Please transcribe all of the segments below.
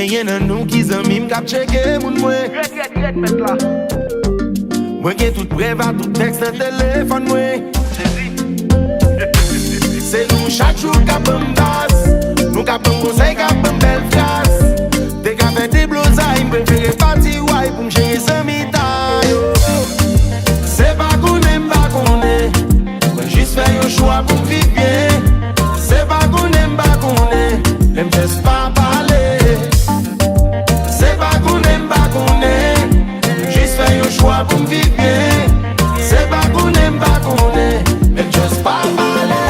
Genyen nan nou ki zanmi m kap cheke moun mwen. Red, met la. Mwen gen tout prev a tout tekst nan telefon mwen. Se nou chak chou kap m bas, nou kap m konsey kap m bel fras. Te ka fe te blozay, m prefere pati way pou m chere zanmi tayo. Se pa konen, mwen jist fè yon chwa pou m viv bien. Se pa konen, lem jes pa pale. Se pa konen, jist fè yon chwa pou m viv bien. Se pa konen, lem jes pa pale.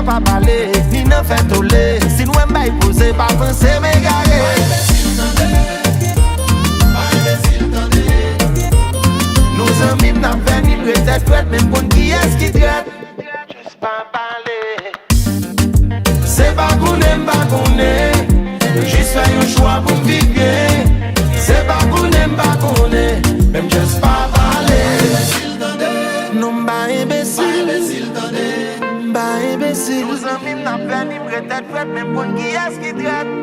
Pa pale, ni nan fè tole. Si nou en bay pose, pa pense me gare. Nou zanmim nan fè ni pretet fwet, men kon ki es ki tret. Just pa pale. Se pa konen, jist fè yon chwa pou m viv bien. Se pa konen, men just pa pale. Nou mba imbesil, mba imbesil. Nou zanmim nan fè ni pretet fwet, men kon ki es ki tret.